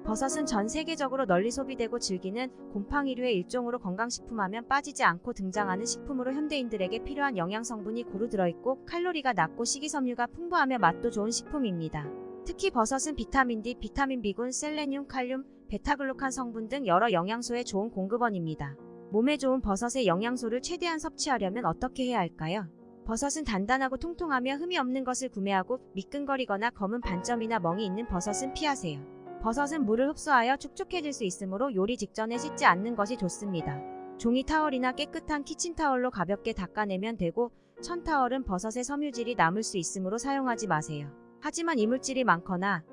버섯은 전 세계적으로 널리 소비되고 즐기는 곰팡이류의 일종으로 건강식품하면 빠지지 않고 등장하는 식품으로 현대인들에게 필요한 영양성분이 고루 들어있고 칼로리가 낮고 식이섬유가 풍부하며 맛도 좋은 식품입니다. 특히 버섯은 비타민 D, 비타민 B군, 셀레늄, 칼륨, 베타글루칸 성분 등 여러 영양소의 좋은 공급원입니다. 몸에 좋은 버섯의 영양소를 최대한 섭취하려면 어떻게 해야 할까요? 버섯은 단단하고 통통하며 흠이 없는 것을 구매하고 미끈거리거나 검은 반점이나 멍이 있는 버섯은 피하세요. 버섯은 물을 흡수하여 축축해질 수 있으므로 요리 직전에 씻지 않는 것이 좋습니다. 종이 타월이나 깨끗한 키친타월로 가볍게 닦아내면 되고 천타월은 버섯의 섬유질이 남을 수 있으므로 사용하지 마세요. 하지만 이물질이 많거나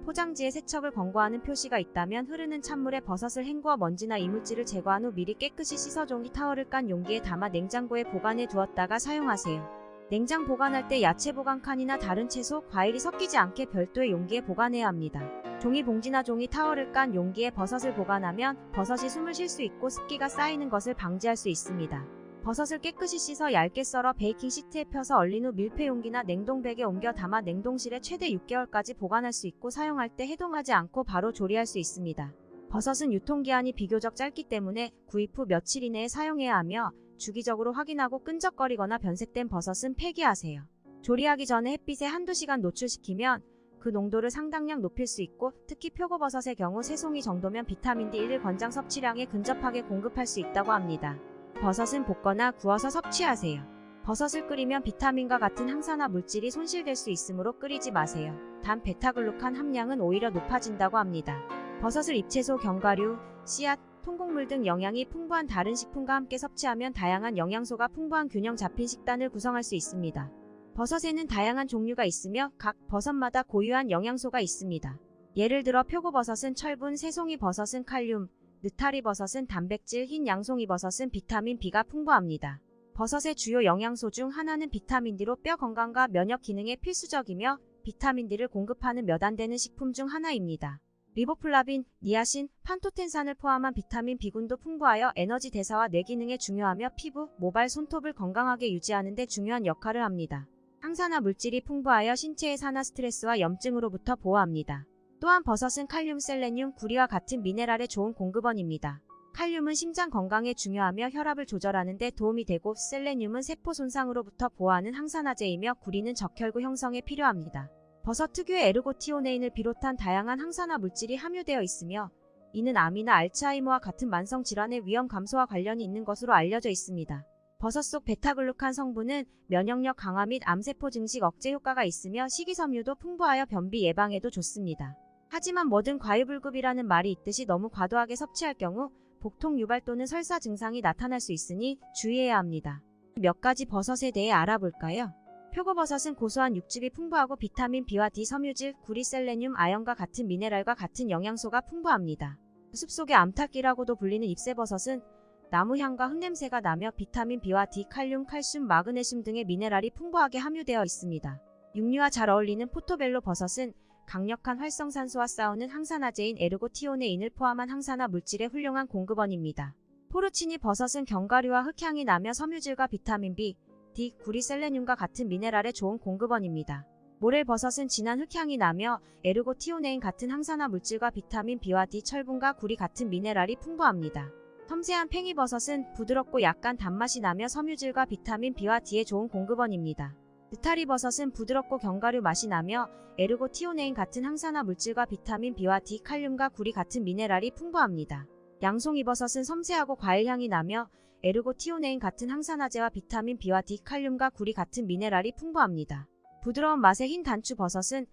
포장지에 세척을 권고하는 표시가 있다면 흐르는 찬물에 버섯을 헹구어 먼지나 이물질을 제거한 후 미리 깨끗이 씻어 종이 타월을 깐 용기에 담아 냉장고에 보관해 두었다가 사용하세요. 냉장 보관할 때 야채 보관 칸이나 다른 채소, 과일이 섞이지 않게 별도의 용기에 보관해야 합니다. 종이 봉지나 종이 타월을 깐 용기에 버섯을 보관하면 버섯이 숨을 쉴 수 있고 습기가 쌓이는 것을 방지할 수 있습니다. 버섯을 깨끗이 씻어 얇게 썰어 베이킹 시트에 펴서 얼린 후 밀폐 용기나 냉동백에 옮겨 담아 냉동실에 최대 6개월까지 보관할 수 있고 사용할 때 해동하지 않고 바로 조리할 수 있습니다. 버섯은 유통기한이 비교적 짧기 때문에 구입 후 며칠 이내에 사용해야 하며 주기적으로 확인하고 끈적거리거나 변색된 버섯은 폐기하세요. 조리하기 전에 햇빛에 한두 시간 노출시키면 그 농도를 상당량 높일 수 있고 특히 표고버섯의 경우 새송이 정도면 비타민 D1 권장 섭취량에 근접하게 공급할 수 있다고 합니다. 버섯은 볶거나 구워서 섭취하세요. 버섯을 끓이면 비타민과 같은 항산화 물질이 손실될 수 있으므로 끓이지 마세요. 단 베타글루칸 함량은 오히려 높아진다고 합니다. 버섯을 잎채소, 견과류, 씨앗, 통곡물 등 영양이 풍부한 다른 식품과 함께 섭취하면 다양한 영양소가 풍부한 균형 잡힌 식단을 구성할 수 있습니다. 버섯에는 다양한 종류가 있으며 각 버섯마다 고유한 영양소가 있습니다. 예를 들어 표고버섯은 철분, 새송이 버섯은 칼륨, 느타리 버섯은 단백질, 흰 양송이 버섯은 비타민 B가 풍부합니다. 버섯의 주요 영양소 중 하나는 비타민 D로 뼈 건강과 면역 기능에 필수적이며 비타민 D를 공급하는 몇 안 되는 식품 중 하나입니다. 리보플라빈, 니아신, 판토텐산을 포함한 비타민 B군도 풍부하여 에너지 대사와 뇌 기능에 중요하며 피부, 모발, 손톱을 건강하게 유지하는 데 중요한 역할을 합니다. 항산화 물질이 풍부하여 신체의 산화 스트레스와 염증으로부터 보호합니다. 또한 버섯은 칼륨, 셀레늄, 구리와 같은 미네랄의 좋은 공급원입니다. 칼륨은 심장 건강에 중요하며 혈압을 조절하는 데 도움이 되고 셀레늄은 세포 손상으로부터 보호하는 항산화제이며 구리는 적혈구 형성에 필요합니다. 버섯 특유의 에르고티오네인을 비롯한 다양한 항산화 물질이 함유되어 있으며 이는 암이나 알츠하이머와 같은 만성 질환의 위험 감소와 관련이 있는 것으로 알려져 있습니다. 버섯 속 베타글루칸 성분은 면역력 강화 및 암세포 증식 억제 효과가 있으며 식이섬유도 풍부하여 변비 예방에도 좋습니다. 하지만 뭐든 과유불급이라는 말이 있듯이 너무 과도하게 섭취할 경우 복통 유발 또는 설사 증상이 나타날 수 있으니 주의해야 합니다. 몇 가지 버섯에 대해 알아볼까요? 표고버섯은 고소한 육즙이 풍부하고 비타민 B와 D 섬유질, 구리, 셀레늄, 아연과 같은 미네랄과 같은 영양소가 풍부합니다. 숲속의 암탉이라고도 불리는 잎새버섯은 나무향과 흙냄새가 나며 비타민 B와 D, 칼륨, 칼슘, 마그네슘 등의 미네랄이 풍부하게 함유되어 있습니다. 육류와 잘 어울리는 포토벨로 버섯은 강력한 활성산소와 싸우는 항산화제인 에르고티오네인을 포함한 항산화 물질의 훌륭한 공급원입니다. 포르치니 버섯은 견과류와 흙향이 나며 섬유질과 비타민 B, D, 구리, 셀레늄과 같은 미네랄의 좋은 공급원입니다. 모렐버섯은 진한 흙향이 나며 에르고티오네인 같은 항산화 물질과 비타민 B와 D, 철분과 구리 같은 미네랄이 풍부합니다. 섬세한 팽이버섯은 부드럽고 약간 단맛이 나며 섬유질과 비타민 B와 D의 좋은 공급원입니다. 느타리버섯은 부드럽고 견과류 맛이 나며 에르고티오네인 같은 항산화 물질과 비타민 B와 D, 칼륨과 구리 같은 미네랄이 풍부합니다. 양송이버섯은 섬세하고 과일향이 나며 에르고티오네인 같은 항산화제와 비타민 B와 D, 칼륨과 구리 같은 미네랄이 풍부합니다. 부드러운 맛의 흰 단추버섯은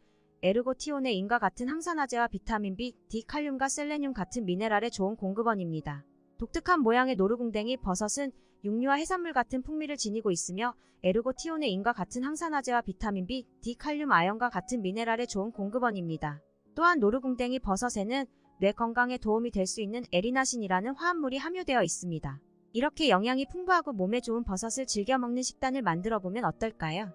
에르고티오네인과 같은 항산화제와 비타민 B, D, 칼륨과 셀레늄 같은 미네랄의 좋은 공급원입니다. 독특한 모양의 노루궁뎅이 버섯은 육류와 해산물 같은 풍미를 지니고 있으며 에르고티오네인과 같은 항산화제와 비타민 B, D, 칼륨, 아연과 같은 미네랄의 좋은 공급원입니다. 또한 노루궁뎅이 버섯에는 뇌 건강에 도움이 될 수 있는 에리나신이라는 화합물이 함유되어 있습니다. 이렇게 영양이 풍부하고 몸에 좋은 버섯을 즐겨 먹는 식단을 만들어 보면 어떨까요?